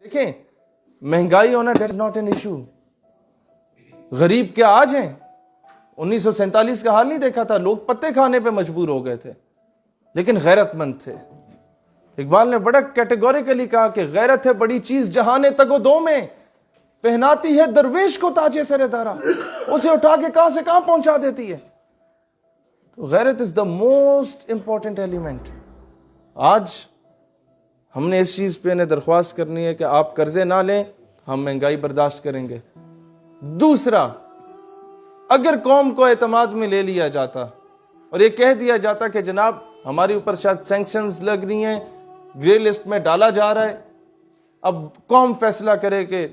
دیکھیں مہنگائی ہونا that is not an issue. غریب کیا آج ہیں؟ 1947 کا حال نہیں دیکھا تھا؟ لوگ پتے کھانے پہ مجبور ہو گئے تھے لیکن غیرت مند تھے. اقبال نے بڑا کیٹیگوریکلی کہا کہ غیرت ہے بڑی چیز جہاں تگ و دو میں، پہناتی ہے درویش کو تاجے سر دارا، اسے اٹھا کے کہاں سے کہاں پہنچا دیتی ہے. تو غیرت از دا موسٹ امپورٹنٹ ایلیمنٹ. آج ہم نے اس چیز پہ انہیں درخواست کرنی ہے کہ آپ قرضے نہ لیں، ہم مہنگائی برداشت کریں گے. دوسرا، اگر قوم کو اعتماد میں لے لیا جاتا اور یہ کہہ دیا جاتا کہ جناب ہمارے اوپر شاید سینکشنز لگ رہی ہیں، گرے لسٹ میں ڈالا جا رہا ہے، اب قوم فیصلہ کرے کہ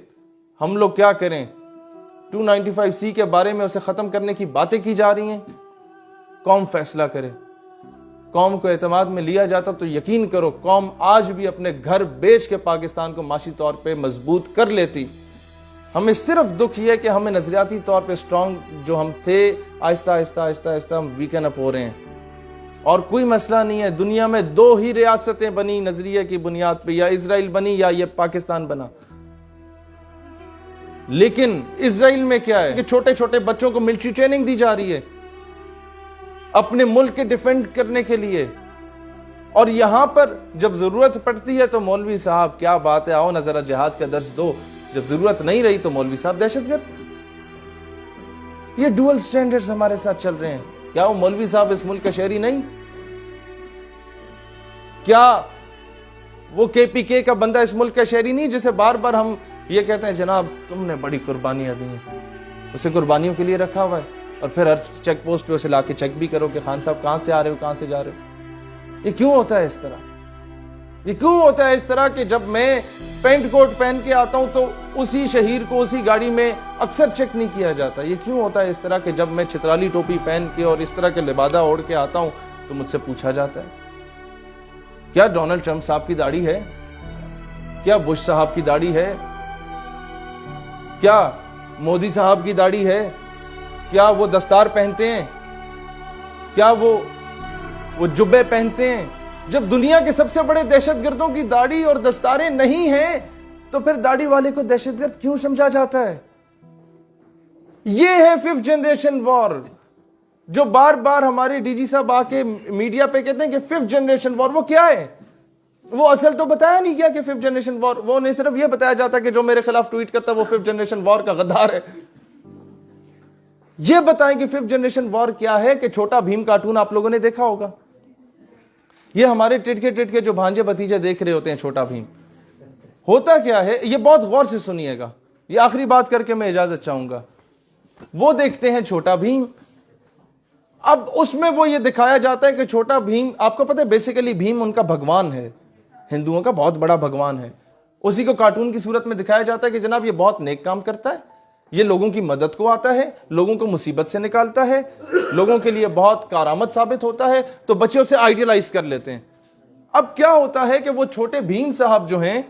ہم لوگ کیا کریں، 295C کے بارے میں اسے ختم کرنے کی باتیں کی جا رہی ہیں، قوم فیصلہ کرے. قوم کو اعتماد میں لیا جاتا تو یقین کرو قوم آج بھی اپنے گھر بیچ کے پاکستان کو معاشی طور پہ مضبوط کر لیتی. ہمیں صرف دکھ یہ ہے کہ ہمیں نظریاتی طور پہ سٹرونگ جو ہم تھے آہستہ آہستہ آہستہ آہستہ ہم ویکن اپ ہو رہے ہیں. اور کوئی مسئلہ نہیں ہے، دنیا میں 2 ہی ریاستیں بنی نظریے کی بنیاد پہ، یا اسرائیل بنی یا یہ پاکستان بنا. لیکن اسرائیل میں کیا ہے کہ چھوٹے چھوٹے بچوں کو ملٹری ٹریننگ دی جا رہی ہے اپنے ملک کے ڈیفینڈ کرنے کے لیے، اور یہاں پر جب ضرورت پڑتی ہے تو مولوی صاحب کیا بات ہے، آؤ نہ ذرا جہاد کا درس دو، جب ضرورت نہیں رہی تو مولوی صاحب دہشت گرد. یہ ڈوئل سٹینڈرڈز ہمارے ساتھ چل رہے ہیں. کیا وہ مولوی صاحب اس ملک کا شہری نہیں؟ کیا وہ KPK کا بندہ اس ملک کا شہری نہیں جسے بار بار ہم یہ کہتے ہیں جناب تم نے بڑی قربانیاں دی ہیں، اسے قربانیوں کے لیے رکھا ہوا ہے، اور پھر ہر چیک پوسٹ پہ اسے لا کے چیک بھی کرو کہ خان صاحب کہاں سے آ رہے ہو، کہاں سے جا رہے ہو. یہ کیوں ہوتا ہے اس طرح؟ یہ کیوں ہوتا ہے اس طرح کہ جب میں پینٹ کوٹ پہن کے آتا ہوں تو اسی شہیر کو اسی گاڑی میں اکثر چیک نہیں کیا جاتا؟ یہ کیوں ہوتا ہے اس طرح کہ جب میں چترالی ٹوپی پہن کے اور اس طرح کے لبادہ اوڑھ کے آتا ہوں تو مجھ سے پوچھا جاتا ہے کیا ڈونلڈ ٹرمپ صاحب کی داڑھی ہے، کیا بش صاحب کی داڑھی ہے، کیا مودی صاحب کی داڑھی ہے، کیا وہ دستار پہنتے ہیں، کیا وہ جبے پہنتے ہیں؟ جب دنیا کے سب سے بڑے دہشت گردوں کی داڑھی اور دستاریں نہیں ہیں تو پھر داڑھی والے کو دہشت گرد کیوں سمجھا جاتا ہے؟ یہ ہے 5th جنریشن وار جو بار بار ہمارے ڈی جی صاحب آ کے میڈیا پہ کہتے ہیں کہ 5th جنریشن وار. وہ کیا ہے؟ وہ اصل تو بتایا نہیں کیا کہ 5th جنریشن وار، وہ نہیں صرف یہ بتایا جاتا کہ جو میرے خلاف ٹویٹ کرتا ہے وہ 5th جنریشن وار کا غدار ہے. یہ بتائیں کہ 5th جنریشن وار کیا ہے. کہ چھوٹا بھیم کارٹون آپ لوگوں نے دیکھا ہوگا، یہ ہمارے ٹٹکے جو بھانجے بھتیجے دیکھ رہے ہوتے ہیں چھوٹا بھیم. ہوتا کیا ہے یہ بہت غور سے سنیے گا، یہ آخری بات کر کے میں اجازت چاہوں گا. وہ دیکھتے ہیں چھوٹا بھیم، اب اس میں وہ یہ دکھایا جاتا ہے کہ چھوٹا بھیم، آپ کو پتہ ہے بیسیکلی بھیم ان کا بھگوان ہے، ہندوؤں کا بہت بڑا بھگوان ہے. اسی کو کارٹون کی صورت میں دکھایا جاتا ہے کہ جناب یہ بہت نیک کام کرتا ہے، یہ لوگوں کی مدد کو آتا ہے، لوگوں کو مصیبت سے نکالتا ہے، لوگوں کے لیے بہت کارآمد ثابت ہوتا ہے، تو بچے اسے آئیڈیلائز کر لیتے ہیں. اب کیا ہوتا ہے کہ وہ چھوٹے بھیم صاحب جو ہیں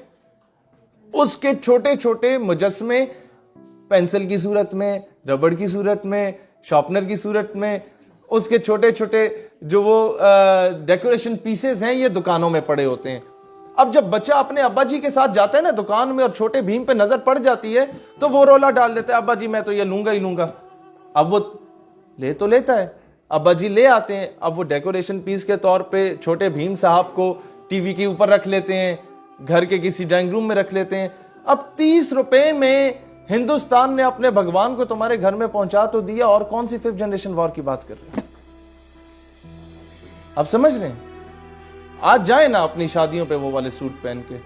اس کے چھوٹے چھوٹے مجسمے پینسل کی صورت میں، ربڑ کی صورت میں، شارپنر کی صورت میں، اس کے چھوٹے چھوٹے جو وہ ڈیکوریشن پیسز ہیں یہ دکانوں میں پڑے ہوتے ہیں. اب جب بچہ اپنے ابا جی کے ساتھ جاتا ہے نا دکان میں اور چھوٹے بھیم پہ نظر پڑ جاتی ہے تو وہ رولا ڈال دیتا ہے ابا جی میں تو یہ لوں گا ہی لوں گا. اب وہ لے تو لیتا ہے، ابا جی لے آتے ہیں، اب وہ ڈیکوریشن پیس کے طور پہ چھوٹے بھیم صاحب کو ٹی وی کے اوپر رکھ لیتے ہیں، گھر کے کسی ڈرائنگ روم میں رکھ لیتے ہیں. اب 30 روپے میں ہندوستان نے اپنے بھگوان کو تمہارے گھر میں پہنچا تو دیا، اور کون سی 5th جنریشن وار کی بات کر رہے ہیں؟ آپ سمجھ رہے ہیں؟ آج جائیں نا اپنی شادیوں پہ وہ والے سوٹ پہن کے،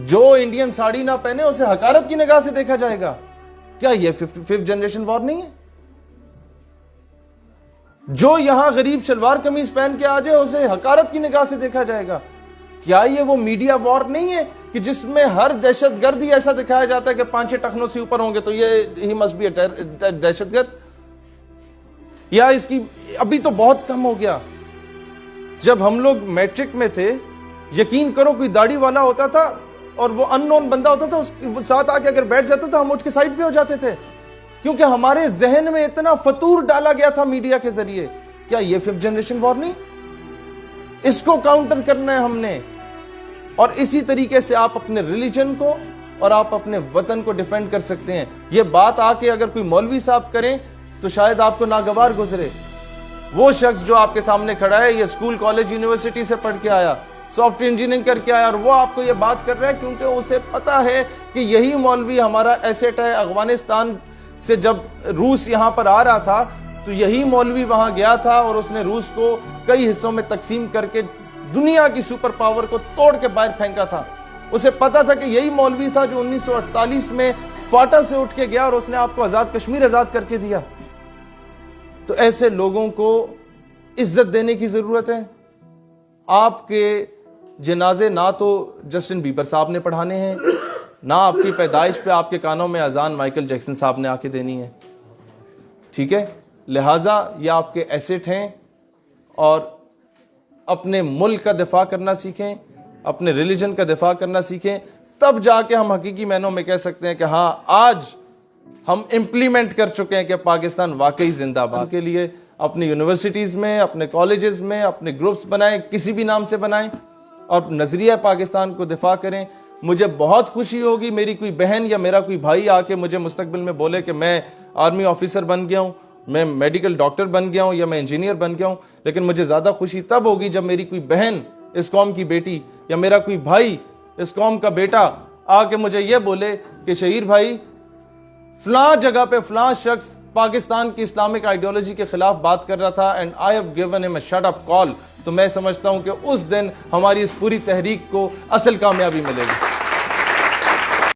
جو انڈین ساڑی نہ پہنے اسے حقارت کی نگاہ سے دیکھا جائے گا. کیا یہ 5th جنریشن وار نہیں ہے؟ جو یہاں غریب شلوار قمیض پہن کے آ جائے اسے حقارت کی نگاہ سے دیکھا جائے گا. کیا یہ وہ میڈیا وار نہیں ہے کہ جس میں ہر دہشت گرد ہی ایسا دکھایا جاتا ہے کہ 5-6 ٹخنوں سے اوپر ہوں گے تو یہ ہی must be a دہشت گرد؟ یا اس کی ابھی تو بہت کم ہو گیا. جب ہم لوگ میٹرک میں تھے یقین کرو کوئی داڑھی والا ہوتا تھا اور وہ ان نون بندہ ہوتا تھا، اس ساتھ آ کے اگر بیٹھ جاتا تھا ہم اٹھ کے سائڈ پہ ہو جاتے تھے، کیونکہ ہمارے ذہن میں اتنا فطور ڈالا گیا تھا میڈیا کے ذریعے. کیا یہ 5th جنریشن وار نہیں؟ اس کو کاؤنٹر کرنا ہے ہم نے. اور اسی طریقے سے آپ اپنے ریلیجن کو اور آپ اپنے وطن کو ڈیفینڈ کر سکتے ہیں. یہ بات آ کے اگر کوئی مولوی صاحب کریں تو شاید آپ کو ناگوار گزرے. وہ شخص جو آپ کے سامنے کھڑا ہے یہ اسکول کالج یونیورسٹی سے پڑھ کے آیا, سافٹ ویئر انجینئرنگ کر کے آیا, اور وہ آپ کو یہ بات کر رہا ہے کیونکہ اسے پتا ہے کہ یہی مولوی ہمارا ایسیٹ ہے. افغانستان سے جب روس یہاں پر آ رہا تھا تو یہی مولوی وہاں گیا تھا اور اس نے روس کو کئی حصوں میں تقسیم کر کے دنیا کی سپر پاور کو توڑ کے باہر پھینکا تھا. اسے پتا تھا کہ یہی مولوی تھا جو 1948 میں فاٹا سے اٹھ کے گیا اور اس نے آپ کو آزاد کشمیر آزاد کر کے دیا. تو ایسے لوگوں کو عزت دینے کی ضرورت ہے. آپ کے جنازے نہ تو جسٹن بیبر صاحب نے پڑھانے ہیں, نہ آپ کی پیدائش پہ آپ کے کانوں میں اذان مائیکل جیکسن صاحب نے آ کے دینی ہے. ٹھیک ہے, لہٰذا یہ آپ کے ایسٹ ہیں, اور اپنے ملک کا دفاع کرنا سیکھیں, اپنے ریلیجن کا دفاع کرنا سیکھیں, تب جا کے ہم حقیقی معنوں میں کہہ سکتے ہیں کہ ہاں آج ہم امپلیمنٹ کر چکے ہیں کہ پاکستان واقعی زندہ باد. کے لیے اپنی یونیورسٹیز میں, اپنے کالجز میں اپنے گروپس بنائیں, کسی بھی نام سے بنائیں, اور نظریہ پاکستان کو دفاع کریں. مجھے بہت خوشی ہوگی میری کوئی بہن یا میرا کوئی بھائی آ کے مجھے مستقبل میں بولے کہ میں آرمی آفیسر بن گیا ہوں, میں میڈیکل ڈاکٹر بن گیا ہوں, یا میں انجینئر بن گیا ہوں. لیکن مجھے زیادہ خوشی تب ہوگی جب میری کوئی بہن اس قوم کی بیٹی یا میرا کوئی بھائی اس قوم کا بیٹا آ کے مجھے یہ بولے کہ شہیر بھائی فلاں جگہ پہ فلاں شخص پاکستان کی اسلامک آئیڈیالوجی کے خلاف بات کر رہا تھا and I have given him a shut up کال. تو میں سمجھتا ہوں کہ اس دن ہماری اس پوری تحریک کو اصل کامیابی ملے گی.